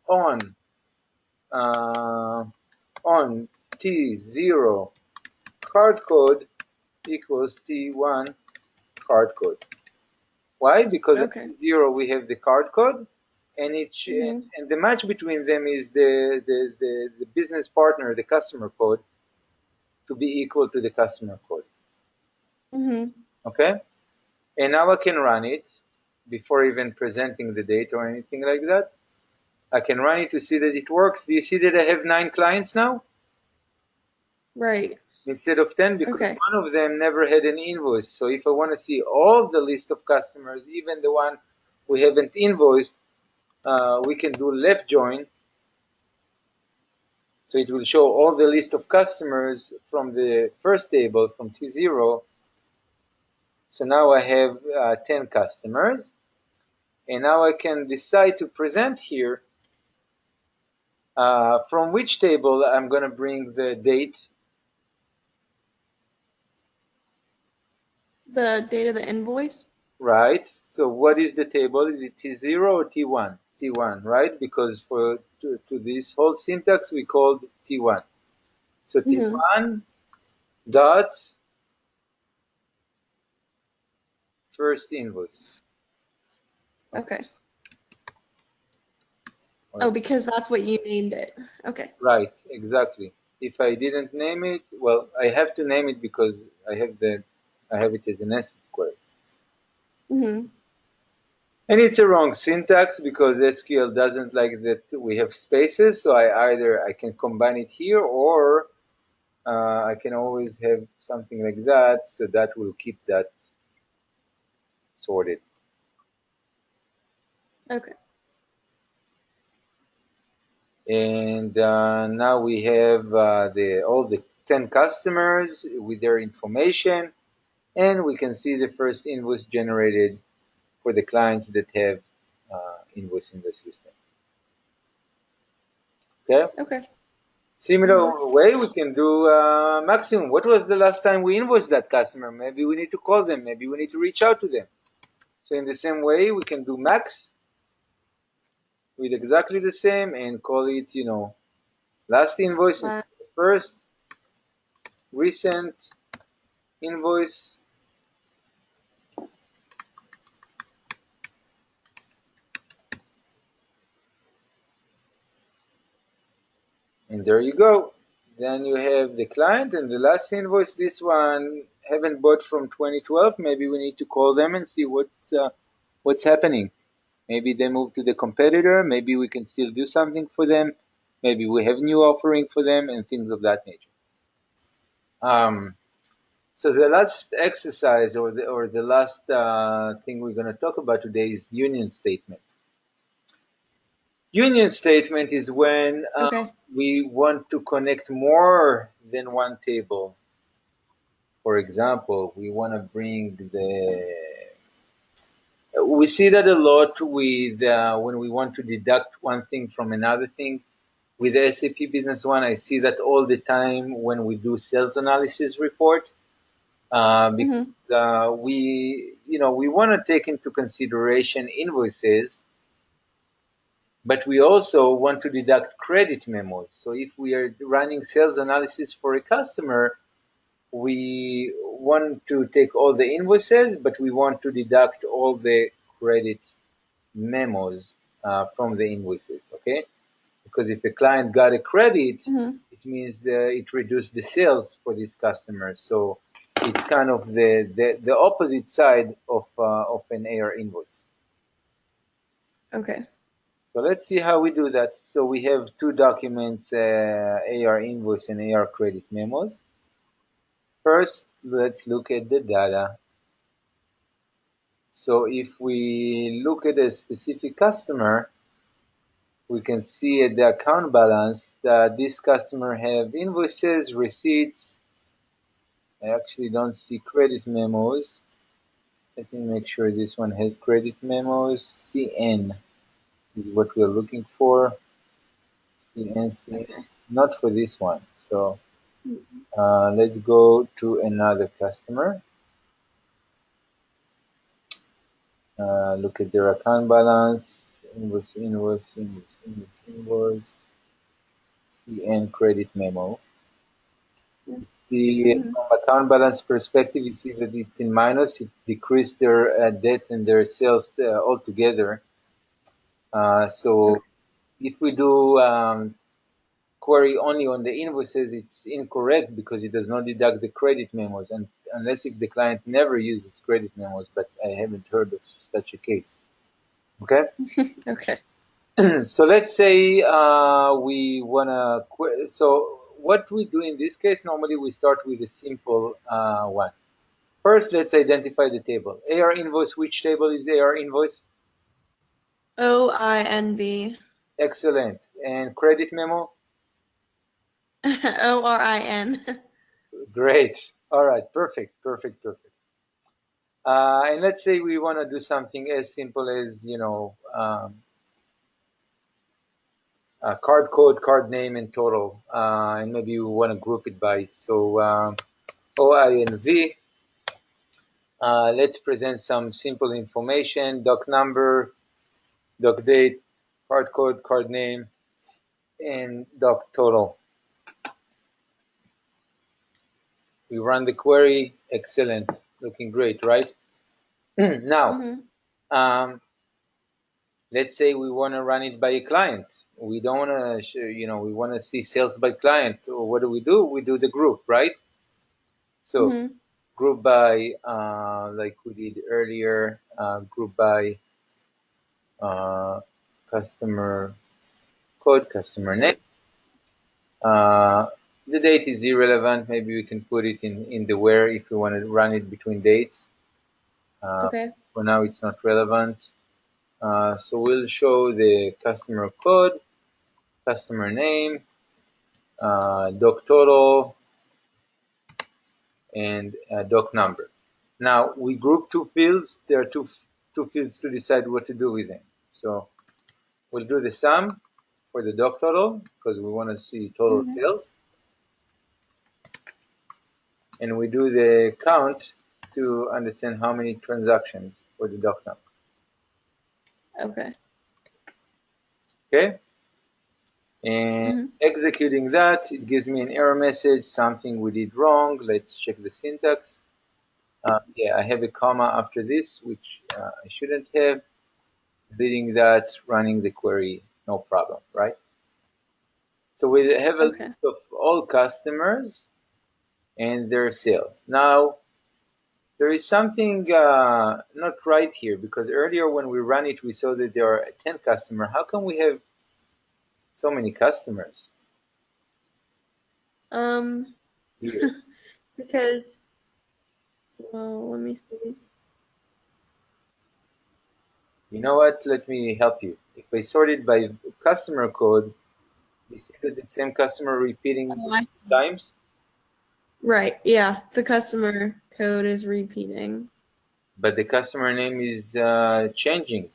On uh, on T0 card code equals T1 card code. Why? Because at Okay. T0 we have the card code, and Mhm. and the match between them is the business partner, the customer code, to be equal to the customer code. Mhm. Okay? And now I can run it before even presenting the data or anything like that. I can run it to see that it works. Do you see that I have 9 clients now Right. instead of 10? Because Okay. one of them never had an invoice. So if I want to see all the list of customers, even the one we haven't invoiced, we can do left join. So it will show all the list of customers from the first table, from T0. So now I have 10 customers. And now I can decide to present here from which table I'm going to bring the date. The date of the invoice? Right. So what is the table? Is it T0 or T1? T1, right? Because to this whole syntax we called T1. So Mhm. T1 dot first invoice. Okay. Oh, Okay. because that's what you named it. Okay. Right, exactly. If I didn't name it, well, I have to name it because I have it as an nested query. Mhm. And it's a wrong syntax because SQL doesn't like that we have spaces. So I can combine it here, or I can always have something like that. So that will keep that sorted. Okay. And now we have all the 10 customers with their information, and we can see the first invoice generated for the clients that have invoice in the system. Okay. Okay. Mhm. Similar way, we can do maximum. What was the last time we invoiced that customer? Maybe we need to call them. Maybe we need to reach out to them. So in the same way, we can do max with exactly the same and call it, last invoice and La- first recent invoice. And there you go. Then you have the client and the last invoice. This one haven't bought from 2012. Maybe we need to call them and see what's happening. Maybe they moved to the competitor. Maybe we can still do something for them. Maybe we have new offering for them and things of that nature. Um, so the last exercise or the last thing we're going to talk about today is union statement. Union statement is when Okay. we want to connect more than one table. For example, we want to bring we see that a lot with when we want to deduct one thing from another thing. With the SAP Business One, I see that all the time when we do sales analysis report, because Mhm. we want to take into consideration invoices, but we also want to deduct credit memos. So if we are running sales analysis for a customer, we want to take all the invoices, but we want to deduct all the credit memos from the invoices, okay? Because if a client got a credit, Mhm. it means it reduced the sales for this customer. So it's kind of the opposite side of an AR invoice. Okay. So let's see how we do that. So we have two documents, AR invoice and AR credit memos. First, let's look at the data. So if we look at a specific customer, we can see at the account balance that this customer have invoices, receipts. I actually don't see credit memos. Let me make sure this one has credit memos. CN. is what we're looking for. CNC, not for this one. So let's go to another customer. Look at their account balance, invoice, invoice, invoice, invoice, invoice, CN credit memo. From account balance perspective, you see that it's in minus. It decreased their debt and their sales altogether. So if we do query only on the invoices, it's incorrect because it does not deduct the credit memos, and unless if the client never uses credit memos, but I haven't heard of such a case. Okay. Okay. So let's say we wanna. So what we do in this case, normally we start with a simple one. First, let's identify the table. AR invoice. Which table is AR invoice? OINV. Excellent. And credit memo? ORIN. Great. All right. Perfect. Perfect. Perfect. And let's say we want to do something as simple as, card code, card name, and total. And maybe we want to group it by. So OINV. Let's present some simple information: doc number, doc date, card code, card name, and doc total. We run the query. Excellent. Looking great, right? Now, let's say we want to run it by a client. We don't want to, we want to see sales by client. Or what do? We do the group, right? So group by, like we did earlier, group by customer code, customer name. The date is irrelevant. Maybe we can put it in the where if we want to run it between dates. Okay. For now, it's not relevant. So we'll show the customer code, customer name, doc total, and doc number. Now we group two fields. There are two fields to decide what to do with them. So we'll do the sum for the doc total because we want to see total sales, and we do the count to understand how many transactions for the doc number. Okay. Okay. And executing that, it gives me an error message, something we did wrong. Let's check the syntax. Yeah, I have a comma after this, which I shouldn't have. Deleting that, running the query, no problem, right? So we have a list of all customers and their sales. Now, there is something not right here because earlier when we ran it, we saw that there are 10 customers. How come we have so many customers here? Because, well, let me see. You know what? Let me help you. If I sort it by customer code, you see that the same customer repeating times? Right, yeah. The customer code is repeating. But the customer name is changing.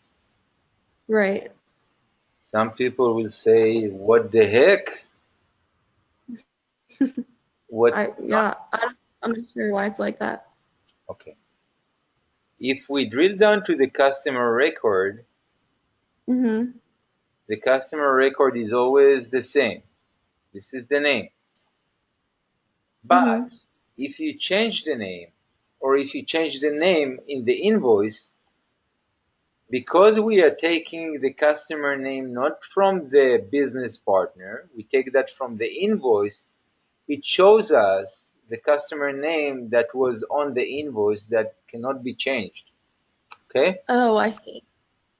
Right. Some people will say, what the heck? What's going on? I'm not sure why it's like that. Okay. If we drill down to the customer record, the customer record is always the same. This is the name. But if you change the name, or if you change the name in the invoice, because we are taking the customer name not from the business partner, we take that from the invoice, it shows us the customer name that was on the invoice that cannot be changed. Okay? Oh, I see.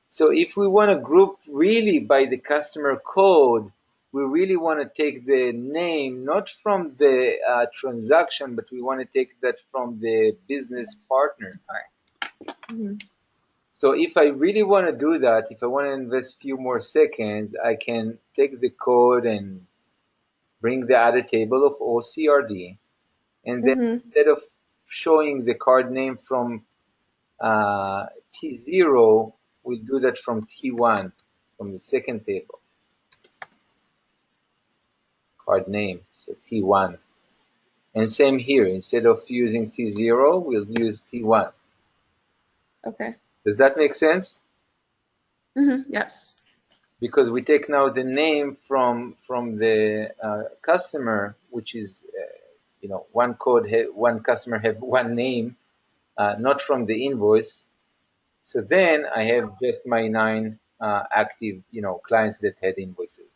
So if we want to group really by the customer code, we really want to take the name not from the transaction, but we want to take that from the business partner. So if I really want to do that, if I want to invest a few more seconds, I can take the code and bring the other table of OCRD. And then instead of showing the card name from T0, we'll do that from T1. from the second table. Card name, so T1. And same here, instead of using T0, we'll use T1. Okay. Does that make sense? Yes. Because we take now the name from the customer, which is one customer have one name, not from the invoice. So then I have just my 9 active clients that had invoices.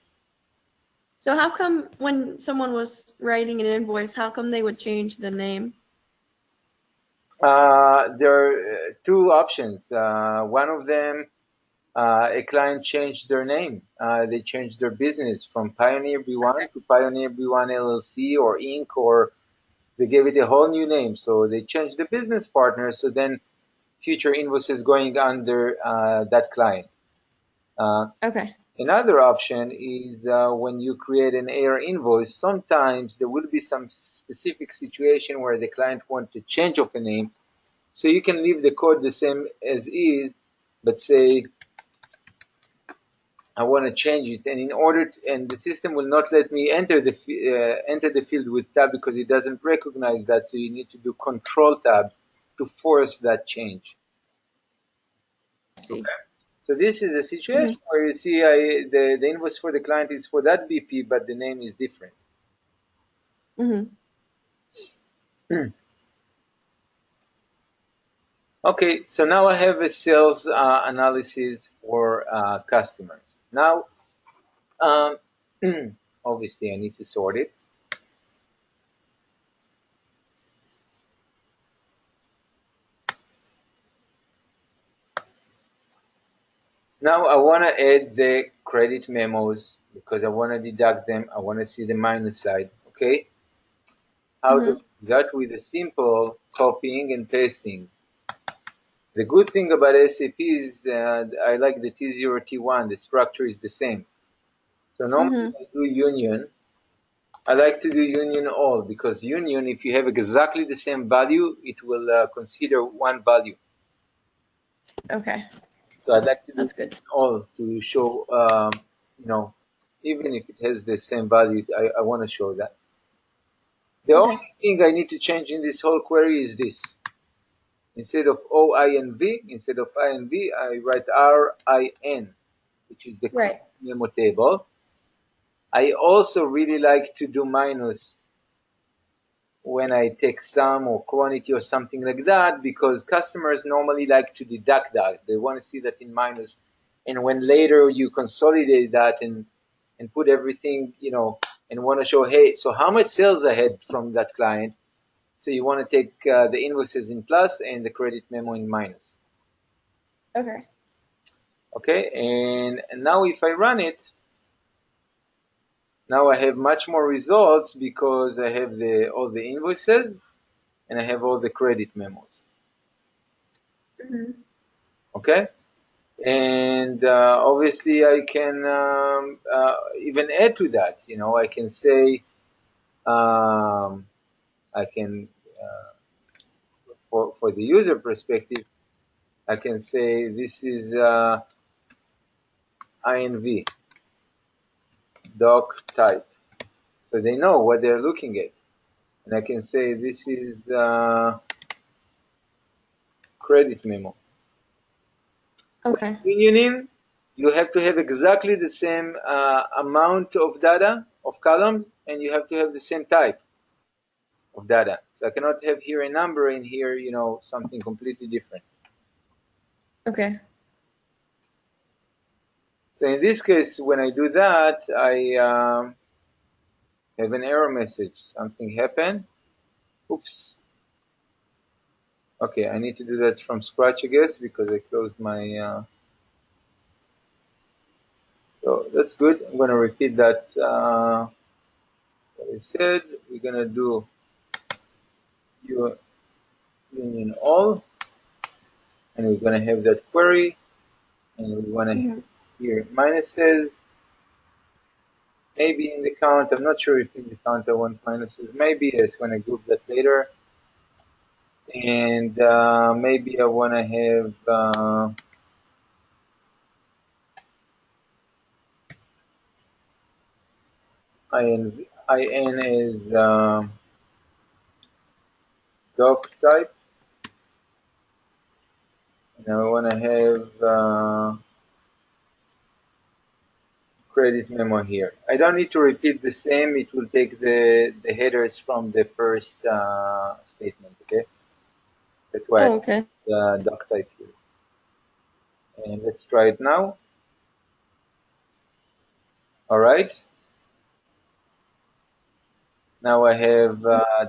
So how come when someone was writing an invoice, how come they would change the name? There are two options. One of them, a client changed their name. They changed their business from Pioneer B1 to Pioneer B1 LLC or Inc. or they gave it a whole new name. So they changed the business partner. So then future invoices going under that client. Okay. Another option is when you create an AR invoice, sometimes there will be some specific situation where the client wants to change of a name. So you can leave the code the same as is, but say, I want to change it, and and the system will not let me enter the field with tab because it doesn't recognize that. So you need to do Control Tab to force that change. I see. Okay. So this is a situation where you see the invoice for the client is for that BP, but the name is different. Okay, so now I have a sales analysis for customers. Now, um, obviously, I need to sort it. Now I want to add the credit memos because I want to deduct them. I want to see the minus side. Okay, how do we that with a simple copying and pasting? The good thing about SAP is I like the T0, T1. The structure is the same. So normally I do union. I like to do union all because union, if you have exactly the same value, it will consider one value. Okay. So I'd like to do That's good. all to show, even if it has the same value, I want to show that. The Okay. only thing I need to change in this whole query is this. Instead of OINV, instead of INV, I write RIN, which is the Right. memo table. I also really like to do minus when I take sum or quantity or something like that, because customers normally like to deduct that. They want to see that in minus. And when later you consolidate that and put everything, and want to show, hey, so how much sales I had from that client? So you want to take the invoices in plus and the credit memo in minus. Okay. Okay, and now if I run it, now I have much more results because I have all the invoices and I have all the credit memos. Okay, and obviously I can even add to that. I can say I can for the user perspective, I can say this is INV doc type, so they know what they're looking at, and I can say this is credit memo. Okay. Unioning, you have to have exactly the same amount of data of column, and you have to have the same type of data. So I cannot have here a number and here, something completely different. Okay. So in this case, when I do that, I have an error message. Something happened. Oops. Okay, I need to do that from scratch, I guess, because I closed my... So that's good. I'm going to repeat that what I said. We're going to do union all, and we're going to have that query, and we want to have here minuses. Maybe in the count, I'm not sure if in the count I want minuses. Maybe yes, when I group that later. And maybe I want to have IN is doc type, and I want to have credit memo here. I don't need to repeat the same. It will take the headers from the first statement. Okay, that's why I Oh, have okay. the doc type here. And let's try it now. All right. Now I have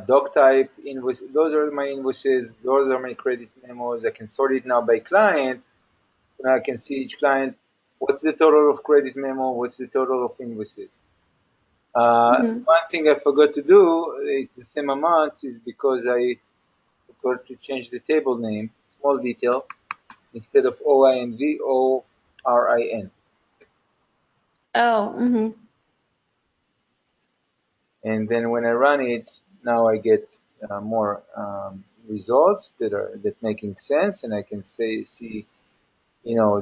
doc type invoice. Those are my invoices. Those are my credit memos. I can sort it now by client. So now I can see each client. What's the total of credit memo? What's the total of invoices? Mm-hmm. One thing I forgot to do, it's the same amounts, is because I forgot to change the table name. Small detail. Instead of OINV, ORIN. Oh, mm-hmm. And then when I run it, now I get more results that making sense, and I can see,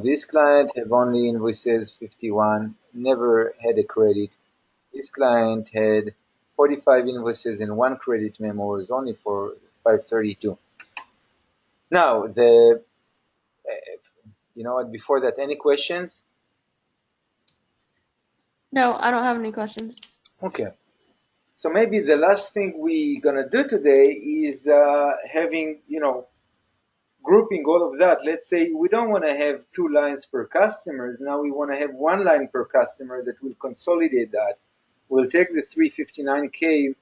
this client have only invoices 51, never had a credit. This client had 45 invoices and one credit memo is only for 532. Now before that, any questions? No, I don't have any questions. Okay. So maybe the last thing we're gonna do today is having grouping all of that. Let's say we don't want to have 2 lines per customers. Now we want to have 1 line per customer that will consolidate that. We'll take the 359K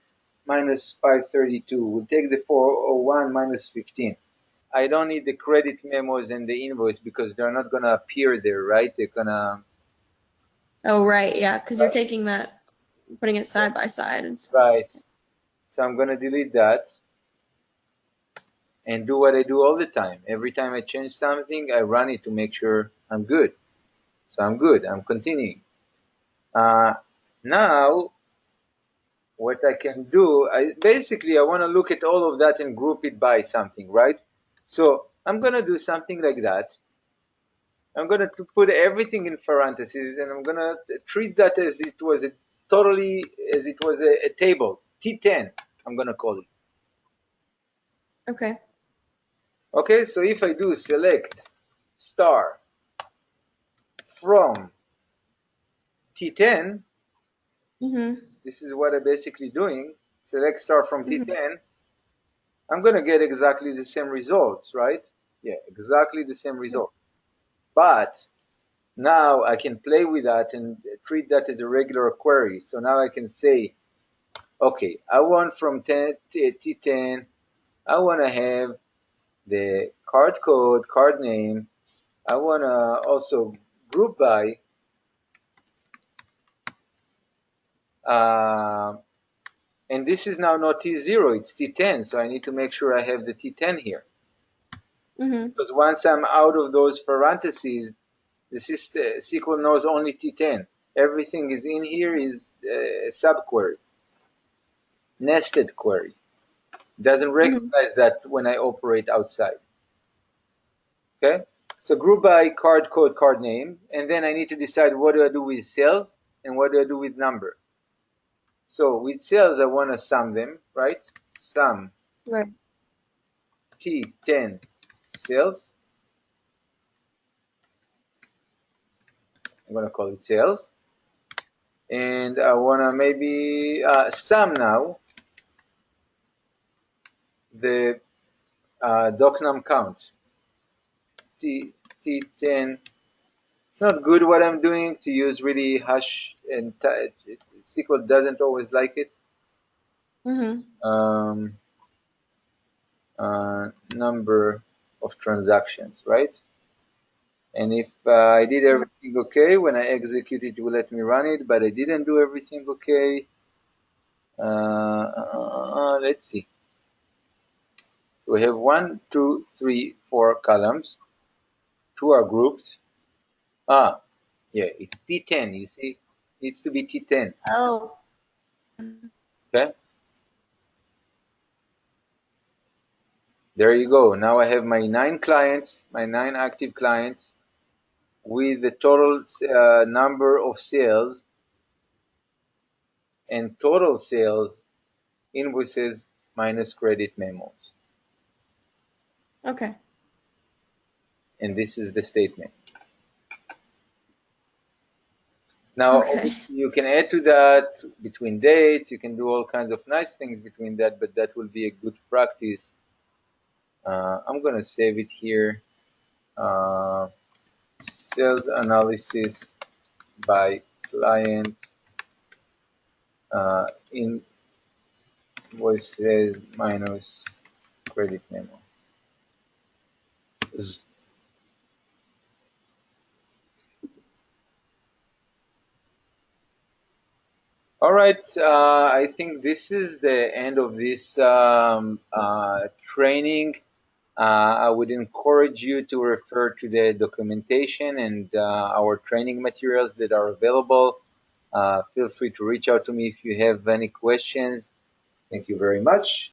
minus 532. We'll take the 401 minus 15. I don't need the credit memos and the invoice because they're not going to appear there, right? They're going to, Oh, right, yeah, because you're taking that, putting it side by side and stuff. right. So I'm going to delete that and do what I do all the time. Every time I change something, I run it to make sure I'm good. So I'm good. I'm continuing. Uh, Now, what I can do, I want to look at all of that and group it by something, right? So I'm going to do something like that. I'm going to put everything in parentheses, and I'm going to treat that as it was a table, T10, I'm going to call it. Okay. Okay, so if I do select star from T10, Mm-hmm. this is what I'm basically doing. Select star from Mm-hmm. T10, I'm going to get exactly the same results, right? Yeah, exactly the same result. But now I can play with that and treat that as a regular query. So now I can say, okay, I want from T10, I want to have the card code, card name. I want to also group by, uh, and this is now not T0, it's T10. So I need to make sure I have the T10 here. Mm-hmm. Because once I'm out of those parentheses, the SQL knows only T10. Everything is in here is a subquery, nested query. Doesn't Mm-hmm. recognize that when I operate outside. Okay? So group by card code, card name, and then I need to decide what do I do with sales and what do I do with number. So with sales, I want to sum them, right? Sum Right. T10 sales. I'm going to call it sales. And I want to maybe sum now the docnum count. T10. It's not good what I'm doing to use really hash, and SQL doesn't always like it. Mm-hmm. Um, Number of transactions, right? And if I did everything okay, when I execute it, it will let me run it, but I didn't do everything okay. Let's see. So we have 1, 2, 3, 4 columns. 2 are grouped. Yeah, it's T10, you see? It needs to be T10, Oh. okay? There you go. Now I have my 9 clients, my 9 active clients with the total number of sales and total sales, invoices minus credit memos. Okay. And this is the statement. Now, Okay. you can add to that between dates. You can do all kinds of nice things between that, but that will be a good practice. I'm going to save it here. Sales analysis by client, invoices minus credit memo. All right, I think this is the end of this training. I would encourage you to refer to the documentation and our training materials that are available. Feel free to reach out to me if you have any questions. Thank you very much.